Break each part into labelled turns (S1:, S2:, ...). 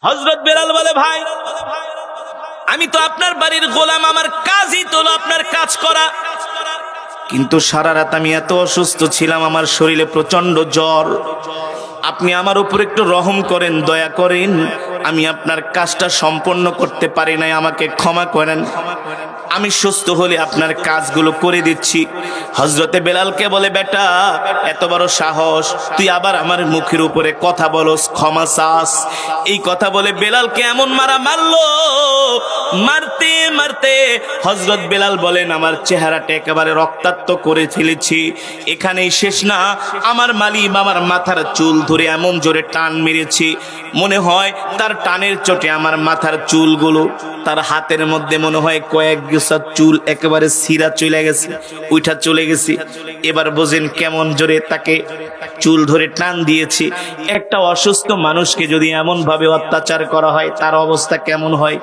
S1: হযরত বেলাল বলে, ভাই আমি তো আপনার বাড়ির গোলাম, আমার কাজই তো হলো আপনার কাজ করা, কিন্তু সারা রাত আমি এত অসুস্থ ছিলাম, আমার শরীরে প্রচন্ড জ্বর, আপনি আমার উপর একটু রহম করেন, দয়া করেন, আমি আপনার কাজটা সম্পন্ন করতে পারি নাই, আমাকে ক্ষমা করেন, আমি সুস্থ হলে আপনার কাজগুলো করে দিচ্ছি। হযরতে বেলালকে বলে, বেটা এত বড় সাহস, তুই আবার আমার মুখের উপরে কথা বলস, ক্ষমা চাস। এই কথা বলে বেলালকে এমন মারা মারলো, মারতে মারতে হযরত বেলাল বলেন, আমার চেহারাটা একেবারে রক্তাক্ত করে ফেলেছি। এখানেই শেষ না, আমার মালিক আমার মাথার চুল ধরে এমন জোরে টান মেরেছি, মনে হয় তার টানের চোটে আমার মাথার চুলগুলো, তার হাতের মধ্যে মনে হয় কয়েক গোছা চুল একেবারে ছিঁড়া চলে গেছে, উঠা চলে গেছে। এবার বোঝেন কেমন জোরে তাকে চুল ধরে টান দিয়েছি। একটা অসুস্থ মানুষকে যদি এমন ভাবে অত্যাচার করা হয়, তার অবস্থা কেমন হয়?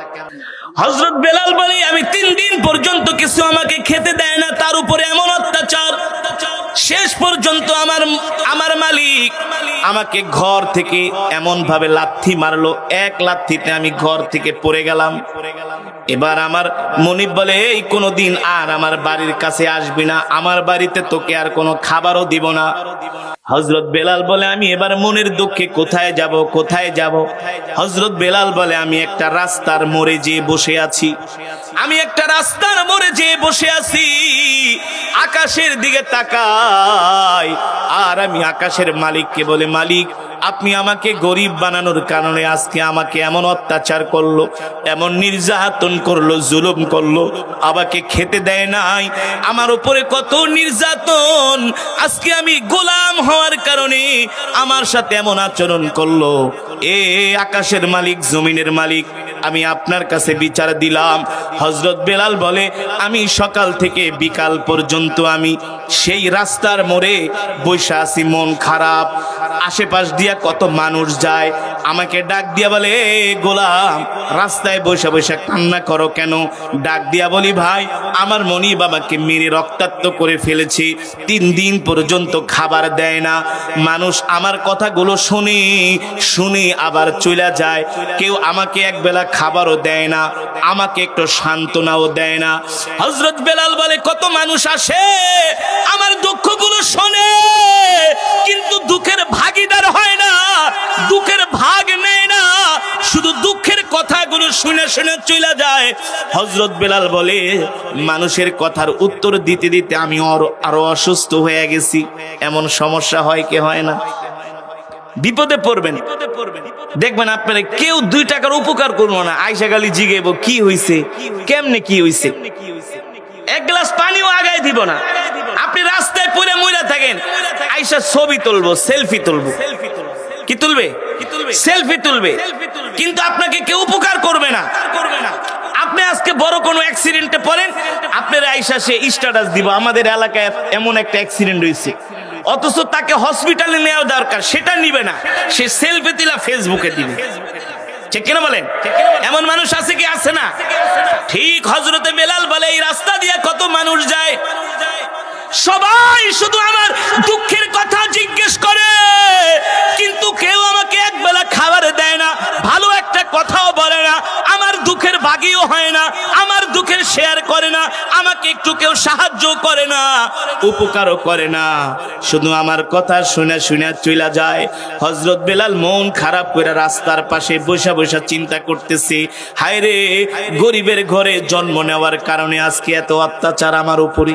S1: হযরত বেলাল বলে, আমি 3 দিন পর্যন্ত কিছু আমাকে খেতে দেয় না, তার উপরে এমন অত্যাচার। শেষ পর্যন্ত আমার মালিক আমাকে ঘর থেকে এমন ভাবে লাথি মারলো, এক লাথিতে আমি ঘর থেকে পড়ে গেলাম। এবার আমার মনিব বলে, এই কোনোদিন আর আমার বাড়ির কাছে আসবি না, আমার বাড়িতে তোকে আর কোনো খাবারও দিব না। হযরত বেলাল বলে, আমি এবার মনের দুঃখে কোথায় যাব, কোথায় যাব? হযরত বেলাল বলে, আমি একটা রাস্তার মোড়ে যেয়ে বসে আছি, আমি একটা রাস্তার মোড়ে যেয়ে বসে আছি, আকাশের দিকে তাকাই, আর আমি আকাশের মালিককে বলে, মালিক আপনি আমাকে গরিব বানানোর কারণে আজকে আমাকে এমন অত্যাচার করলো, এমন নির্যাতন করলো, জুলুম করলো, আমাকে খেতে দেয় নাই, আমার উপরে কত নির্যাতন, আজকে আমি গোলাম হওয়ার কারণে আমার সাথে এমন আচরণ করলো। এ আকাশের মালিক, জমিনের মালিক, আমি আপনার কাছে বিচার দিলাম। হযরত বেলাল বলে, আমি সকাল থেকে বিকাল পর্যন্ত আমি সেই রাস্তার মোড়ে বসে আছি, মন খারাপ, আশেপাশ দিয়া কত মানুষ যায়, আমাকে ডাক দিয়া বলে, এ গোলাম রাস্তায় বসে বসে কান্না করো কেন? ডাক দিয়া বলি, ভাই আমার মনি বাবাকে মেরে রক্তাক্ত করে ফেলেছি, 3 দিন পর্যন্ত খাবার দেয় না, মানুষ আমার কথাগুলো শুনে শুনে আবার চলে যায়, কেউ আমাকে একবেলা খাবারও দেয় না, আমাকে একটু সান্ত্বনাও দেয় না। হযরত বেলাল বলে, কত মানুষ আসে আমার দুঃখগুলো শোনে, কিন্তু দুঃখের ভাগীদার হয় না, দুঃখের ভাগ নেয় না, শুধু দুঃখের কথাগুলো শুনে শুনে চলে যায়। হযরত বেলাল বলে, মানুষের কথার উত্তর দিতে দিতে আমি আরো অসুস্থ হয়ে গেছি। এমন সমস্যা হয় কি হয় না? বিপদে পড়বেন, দেখবেন আপনারা কেউ 2 টাকার উপকার করবো না, আয়সা গালি জিগেব কি হইছে, কেমনে কি হইছে, 1 গ্লাস পানিও আগায় দিব না। আপনি রাস্তায় পড়ে মইরা থাকেন, আয়সা ছবি তুলবো, সেলফি তুলবো, কি তুলবে? সেলফি তুলবে, কিন্তু আপনাকে কেউ উপকার করবে না। আপনি আজকে বড় কোনো অ্যাক্সিডেন্টে পড়েন, আপনার আয়সা সে স্ট্যাটাস দিব, আমাদের এলাকায় এমন একটা অ্যাক্সিডেন্ট হয়েছে, অথচ তাকে হসপিটালে নেওয়া দরকার, সেটা নিবে না, সে সেলফি তুলে ফেসবুকে দিবে। ঠিক কিনা বলেন? এমন মানুষ আছে কি আছে না? ঠিক হযরতে বেলাল বলে, এই রাস্তা দিয়ে কত মানুষ যায়, সবাই শুধু আমার দুঃখের কথা জিজ্ঞেস করে, কিন্তু কেউ আমাকে একবেলা খাবার দেয় না, ভালো একটা কথাও বলে না, আমার দুঃখের ভাগীও হয় না, আমার দুঃখের শেয়ার করে না, আমাকে একটু কেউ সাহায্য করে না, উপকারও করে না, শুধু আমার কথা শুনে শুনে চলে যায়। হযরত বেলাল মন খারাপ করে রাস্তার পাশে বসে বসে চিন্তা করতেছে, হায় রে, গরিবের ঘরে জন্ম নেওয়ার কারণে আজকে এত অত্যাচার আমার উপরে।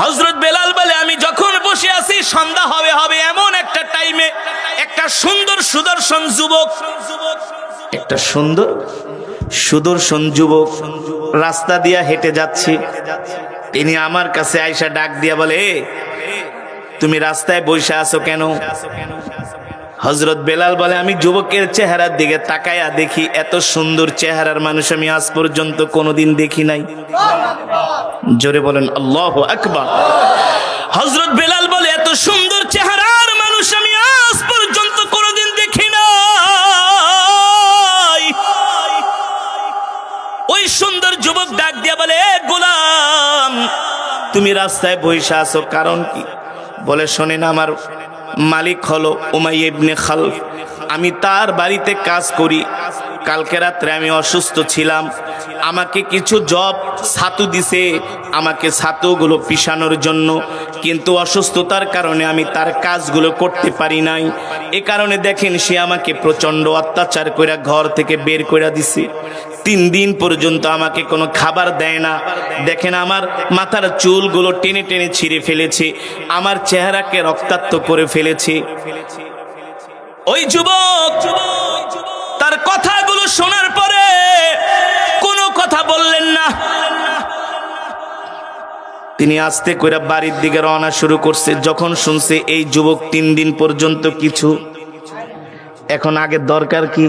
S1: হযরত বেলাল বলে, আমি যখন বসে আছি সন্ধ্যা হবে হবে এমন একটা টাইমে একটা সুন্দর সুদর্শন যুবক, একটা সুন্দর সুদর্শন যুবক রাস্তা দিয়া হেঁটে যাচ্ছে। তিনি আমার কাছে আয়সা ডাক দিয়া বলে, তুমি রাস্তায় বসে আছো কেন? হযরত বেলাল বলে, আমি যুবকের চেহারার দিকে তাকায়া দেখি, এত সুন্দর চেহারার মানুষ আমি আজ পর্যন্ত কোনোদিন দেখি নাই। জোরে বলেন আল্লাহু আকবার। হযরত বেলাল বলে, এত সুন্দর চেহারার মানুষ আমি আজ পর্যন্ত কোনোদিন দেখি নাই। ওই সুন্দর যুবক ডাক দিয়া বলে, এ গোলাম তুমি রাস্তায় বসে আছো কারণ কি? বলে, শোনেন, আমার মালিক হলো উমাইয়া ইবনে খালফ, আমি তার বাড়িতে কাজ করি। কালকে রাত্রে আমি অসুস্থ ছিলাম, আমাকে কিছু জব ছাতু দিছে, আমাকে ছাতুগুলো পিষানোর জন্য, কিন্তু অসুস্থতার কারণে আমি তার কাজগুলো করতে পারি নাই। এ কারণে দেখেন সে আমাকে প্রচণ্ড অত্যাচার করে ঘর থেকে বের করে দিছে। 3 দিন পর্যন্ত আমাকে কোনো খাবার দেয় না। দেখেন আমার মাথার চুলগুলো টেনে টেনে ছিঁড়ে ফেলেছে, আমার চেহারাকে রক্তাক্ত করে ফেলেছে। ওই যুবক তার কথাগুলো শোনার পরে কোনো কথা বললেন না। তিনি আস্তে করে বাড়ির দিকে রওনা শুরু করছে। যখন শুনছে এই যুবক 3 দিন পর্যন্ত কিছু, এখন আগে দরকার কি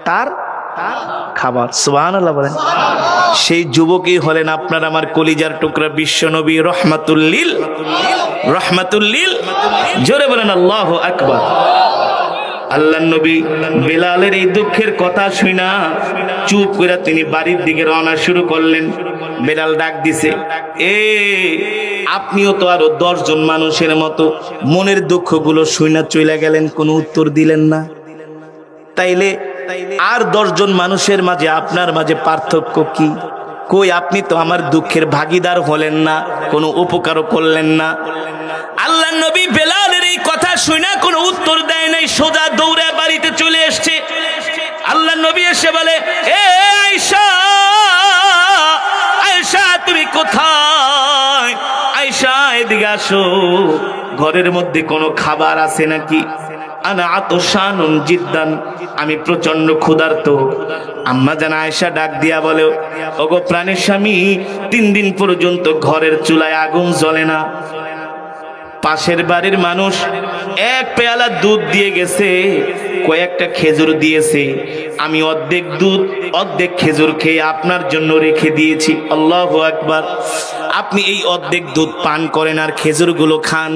S1: তার খাবার। সুবহানাল্লাহ বলেন। সেই যুবকই হলেন আপনার আমার কলিজার টুকরা বিশ্বনবী রহমাতুল লিল। জোরে বলেন আল্লাহু আকবার। আল্লাহর নবী বেলালের এই দুঃখের কথা শুনা চুপ করে তিনি বাড়ির দিকে রওনা শুরু করলেন। বেলাল ডাক দিছে, আপনিও তো আরো 10 জন মানুষের মতো মনের দুঃখগুলো শুনা চলে গেলেন, কোনো উত্তর দিলেন না। তাইলে আর 10 জন মানুষের মাঝে আপনার মাঝে পার্থক্য কি? কই আপনি তো আমার দুঃখের ভাগিদার হলেন না, কোনো উপকারও করলেন না। আল্লাহর নবী বেলালের এই কথা শুনে কোনো উত্তর দেয় নাই, সোজা দৌড়ে বাড়িতে চলে এসেছে। আল্লাহর নবী এসে বলে, এ আয়েশা, আয়েশা তুমি কোথায়? আয়েশা এদিকে আসো, ঘরের মধ্যে কোনো খাবার আছে নাকি? আনা আতশানুন জিদ্দান, আমি প্রচন্ড ক্ষুধার্ত। আম্মা জান আয়েশা ডাক দিয়া বলে, ওগো প্রাণের স্বামী, 3 দিন পর্যন্ত ঘরের চুলায় আগুন জ্বলে না। পাশের বাড়ির মানুষ 1 পেয়ালা দুধ দিয়ে গেছে, কয়েকটা খেজুর দিয়েছে, আমি অর্ধেক দুধ অর্ধেক খেজুর খেয়ে আপনার জন্য রেখে দিয়েছি। আল্লাহু আকবার। আপনি এই অর্ধেক দুধ পান করেন আর খেজুরগুলো খান।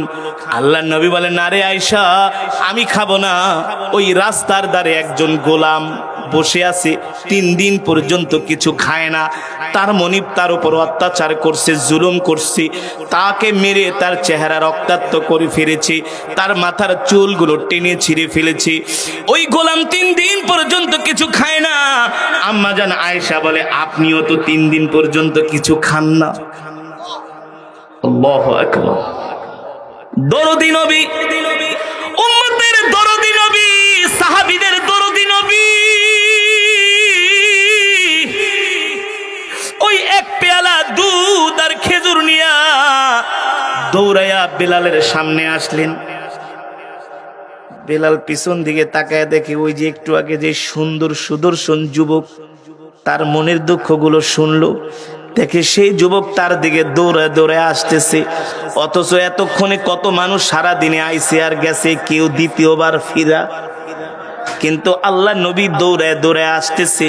S1: আল্লাহর নবী বলেন, না রে আয়েশা, আমি খাবো না। ওই রাস্তার ধারে একজন গোলাম বসে আছে, 3 দিন পর্যন্ত কিছু খায় না। তার মনিব তার উপর অত্যাচার করছে, জুলুম করছে, তাকে মেরে তার চেহারা রক্তাক্ত করে ফেলেছে, তার মাথার চুলগুলো টেনে ছিঁড়ে ফেলেছে। ওই গোলাম 3 দিন পর্যন্ত কিছু খায় না। আম্মা জান আয়েশা বলে, আপনিও তো 3 দিন পর্যন্ত কিছু খান না। আল্লাহু আকবার। দরদি নবী, উম্মতের দরদি নবী, সাহাবীদের দরদি নবী, ওই 1 পেয়ালা দুধ আর খেজুর নিয়া দৌড়াইয়া বেলালের সামনে আসলেন। বেলাল পিছন দিকে তাকায় দেখে ওই যে একটু আগে যে সুন্দর সুদর্শন যুবক, তার মনের দুঃখগুলো শুনলো। দেখে সেই যুবক তার দিকে দৌড়ায় দৌড়ায় আসতেছে। অথচ এতক্ষণে কত মানুষ সারা দিনে আইছে আর গেছে, কেউ দ্বিতীয়বার ফিরা। কিন্তু আল্লাহ নবী দৌড়ায় দৌড়ায় আসতেছে।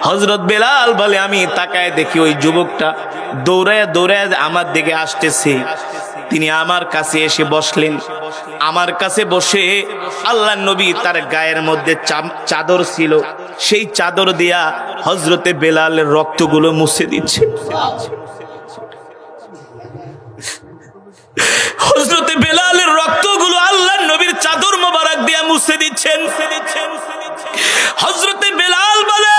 S1: হযরত বেলাল বলে, আমি তাকায় দেখি ওই যুবকটা দৌড়ায় দৌড়ায় আমার দিকে আসতেছে। তিনি আমার কাছে এসে বসলেন। আমার কাছে বসে আল্লাহ নবী তার গায়ের মধ্যে চাদর ছিল, সেই চাদর দিয়া হযরতে বেলালের রক্তগুলো মুছে দিচ্ছে। হযরতে বেলালের রক্তগুলো আল্লাহ নবীর চাদর মোবারক দিয়া মুছে দিচ্ছেন। হযরতে বেলাল বলে,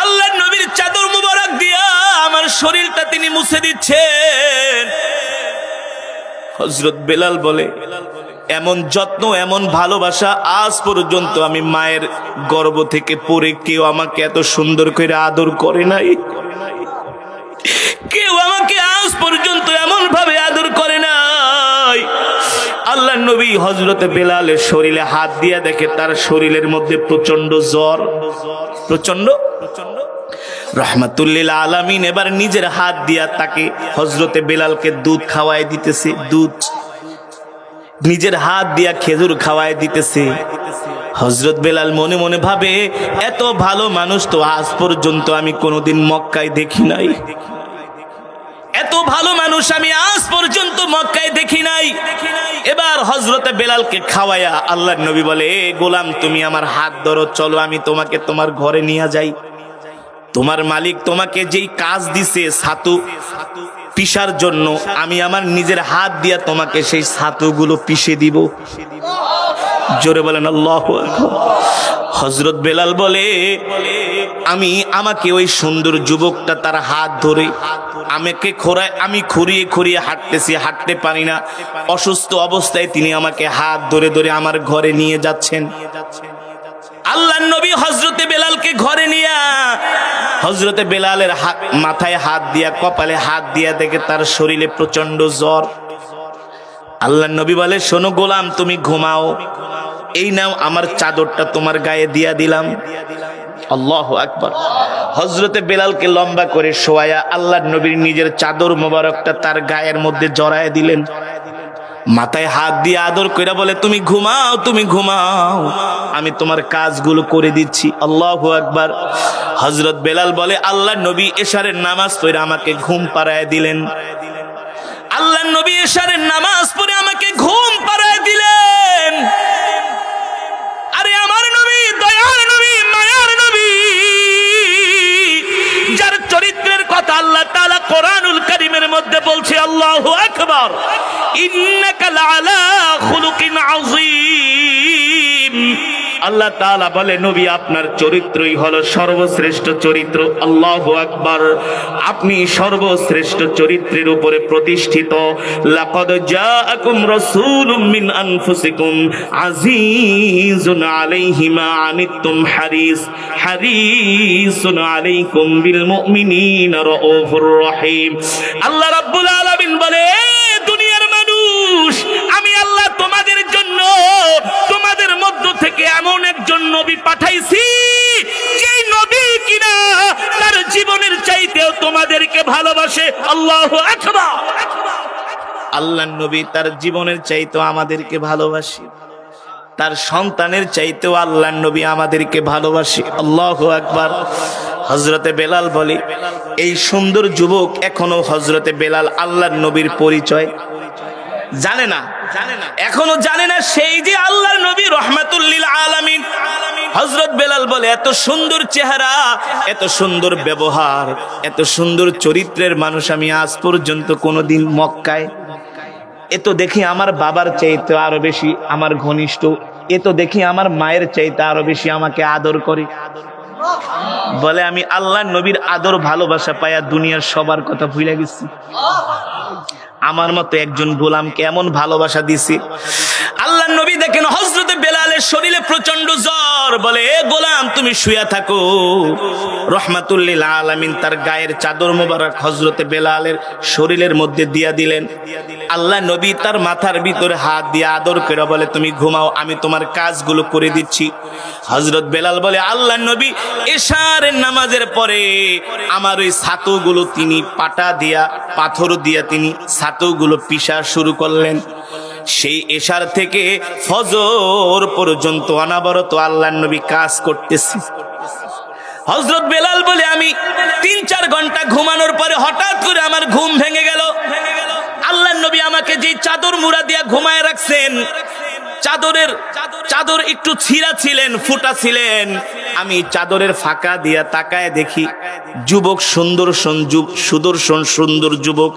S1: আল্লাহ নবীর চাদর মোবারক দিয়া আমার শরীরটা তিনি মুছে দিচ্ছেন। হযরত বেলাল বলে, এমন যত্ন এমন ভালোবাসা আজ পর্যন্ত আমি মায়ের গর্ভ থেকে পড়ে কেউ আমাকে এত সুন্দর করে আদর করে নাই। কেউ আমাকে আজ পর্যন্ত এমন ভাবে আদর করে নাই। আল্লাহর নবী হযরতে বেলালের শরীরে হাত দিয়া দেখে তার শরীরের মধ্যে প্রচন্ড জ্বর, প্রচন্ড। রহমাতুল্লিল আলামিন এবার নিজের হাত দিয়া তাকে হযরতে বেলালকে দুধ খাওয়ায় দিতেছে, দুধ নিজের হাত দিয়া খেজুর খাওয়ায় দিতেছে। হযরত বেলাল মনে মনে ভাবে, এত ভালো মানুষ তো আজ পর্যন্ত আমি কোনোদিন মক্কায় দেখি নাই, এত ভালো মানুষ আমি আজ পর্যন্ত মক্কায় দেখি নাই। এবার হযরতে বেলালকে খাওয়ায়া আল্লাহর নবী বলে, এ গোলাম, তুমি আমার হাত ধরো, চলো আমি তোমাকে তোমার ঘরে নিয়ে যাই। তোমার মালিক তোমাকে যেই কাজ দিছে ছাতু পিষার জন্য, আমি আমার নিজের হাত দিয়া তোমাকে সেই ছাতুগুলো পিষে দিব। জোরে বলেন আল্লাহু আকবার। হযরত বেলাল বলে আমাকে ওই সুন্দর যুবকটা তার হাত ধরে আমি খুঁড়িয়ে খুঁড়িয়ে হাঁটতেছি, হাঁটতে পারি না। অসুস্থ অবস্থায় তিনি আমাকে হাত ধরে ধরে আমার ঘরে নিয়ে যাচ্ছেন। আল্লাহর নবী হযরতে বেলালকে ঘরে নিয়ে হযরতে বেলালের মাথায় হাত দিয়া, কপালে হাত দিয়া দেখে তার শরীরে প্রচন্ড জ্বর। আল্লাহর নবী বলে, শোনো গোলাম, তুমি ঘুমাও, এই নাও আমার চাদরটা তোমার গায়ে দিয়া দিলাম। আল্লাহু আকবার। হযরতে বেলালকে লম্বা করে শোয়ায়া আল্লাহর নবীর নিজের চাদর মোবারকটা তার গায়ের মধ্যে জড়ায় দিলেন। মাথায় হাত দিয়ে আদর কইরা বলে, তুমি ঘুমাও, তুমি ঘুমাও, আমি তোমার কাজগুলো করে দিচ্ছি। আল্লাহু আকবার। হযরত বেলাল বলে, আল্লাহর নবী এশারের নামাজ পড়ে আমাকে ঘুম পাড়ায় দিলেন। আল্লাহর নবী এশারের নামাজ পড়ে আমাকে ঘুম পাড়ায় দিলেন। আরে আমার নবী, দয়ার নবী, মায়ার নবী, যার চরিত্রের কথা আল্লাহ তাআলা কোরআনুল কারীমের মধ্যে বলছে। আল্লাহু আকবার। ইন্নাকা লাআলা খুলুকিন আযীম। আল্লাহ তাআলা বলে, নবী আপনার চরিত্রই হলো সর্বশ্রেষ্ঠ চরিত্র। আল্লাহু আকবার। আপনি সর্বশ্রেষ্ঠ চরিত্রের উপরে প্রতিষ্ঠিত। লাকাদ জাআকুম রাসূলুম মিন আনফুসিকুম আজিজুন আলাইহি মা আনিতুম হারিসুন আলাইকুম বিল মুমিনিনা রাউফুর রহিম। আল্লাহ রাব্বুল আলামিন বলে, দুনিয়ার মানুষ, আমি আল্লাহ তোমাদের জন্য তোমাদের মধ্য থেকে এমন একজন নবী পাঠাইছি, যে নবী কিনা তার জীবনের চাইতেও তোমাদেরকে ভালোবাসে। আল্লাহু আকবার। আল্লাহর নবী তার জীবনের চাইতেও আমাদেরকে ভালোবাসে, তার সন্তানের চাইতেও আল্লাহর নবী আমাদেরকে ভালোবাসে। আল্লাহু আকবার। হযরতে বেলাল বলে, এই সুন্দর যুবক এখনো হযরতে বেলাল আল্লাহর নবীর পরিচয় জানে না, এখনো জানে না সেই যে আল্লাহর নবী রাহমাতুল লিল আলামিন। হযরত বেলাল বলে, এত সুন্দর চেহারা, এত সুন্দর ব্যবহার, এত সুন্দর চরিত্রের মানুষ আমি আজ পর্যন্ত কোনোদিন মক্কায়, এ তো দেখি আমার বাবার চাইতে আরো বেশি আমার ঘনিষ্ঠ, এ তো দেখি আমার মায়ের চাইতে আরো বেশি আমাকে আদর করে। বলে, আমি আল্লাহর নবীর আদর ভালোবাসা পায়া দুনিয়ার সবার কথা ভুলে গেছি। আমার মতো একজন গোলাম কেমন ভালোবাসা দিছি। আল্লাহর নবী দেখেন হযরতে বেলালের শরীরে প্রচন্ড জ্বর। বলে, এ গোলাম তুমি শুয়ে থাকো। রাহমাতুল লিল আলামিন তার গায়ের চাদর মোবারক হযরতে বেলালের শরীরের মধ্যে দিয়া দিলেন। আল্লাহর নবী তার মাথার ভিতরে হাত দিয়ে আদর করে বলে, তুমি ঘুমাও, আমি তোমার কাজগুলো করে দিচ্ছি। হযরত বেলাল বলে, আল্লাহর নবী এশারের নামাজের পরে আমার ওই ছাতুগুলো তিনি পাটা দিয়া, পাথর দিয়া তিনি ছাতুগুলো পিষা শুরু করলেন। সেই এশার থেকে ফজর পর্যন্ত অনবরত আল্লাহর নবী কাজ করতেছে। হযরত বেলাল বলে, আমি ৩-৪ ঘন্টা ঘুমানোর পরে হঠাৎ করে আমার ঘুম ভেঙে গেল। আল্লাহর নবী আমাকে যে চাদর মুড়া দিয়া ঘুমায় রাখছেন, চাদর একটু ছিঁড়া ছিলেন, ফুটা ছিলেন। আমি চাদরের ফাঁকা দিয়া তাকায় দেখি যুবক, সুদর্শন সুন্দর যুবক,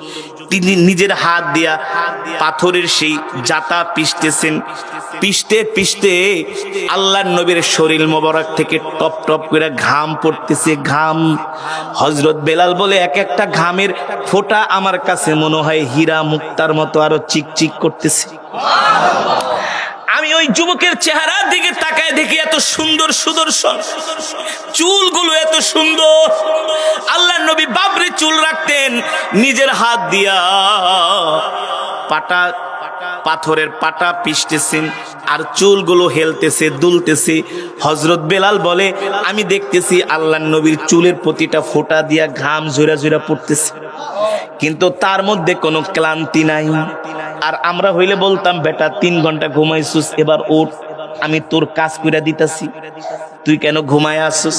S1: তিনি নিজের হাত দিয়া পাথরের সেই জাতা পিষতেছেন। পিষতে পিষতে আল্লাহর নবীর শরীর মোবারক থেকে টপ টপ করে ঘাম পড়তেছে, ঘাম। হযরত বেলাল বলে, এক একটা ঘামের ফোঁটা আমার কাছে মনে হয় হীরা মুক্তার মতো আরো চিকচিক করতেছে। আমি ওই যুবকের চেহারার দিকে তাকায় দেখি এত সুন্দর সুদর্শন, চুলগুলো এত সুন্দর। আল্লাহর নবী বাবরে চুল রাখতেন, নিজের হাত দিয়া পাথরের পাটা পিষতেছেন আর চুলগুলো হেলতেছে, দুলতেছে। হযরত বেলাল বলে, আমি দেখতেছি আল্লাহর নবীর চুলের প্রতিটা ফোঁটা দিয়া ঘাম ঝরা ঝরা পড়তেছে, কিন্তু তার মধ্যে কোনো ক্লান্তি নাই। আর আমরা হইলে বলতাম, বেটা 3 ঘন্টা ঘুমাইছিস, এবার ওঠ, আমি তোর কাজ কইরা দিতাছি, তুই কেন ঘুমায় আসছিস?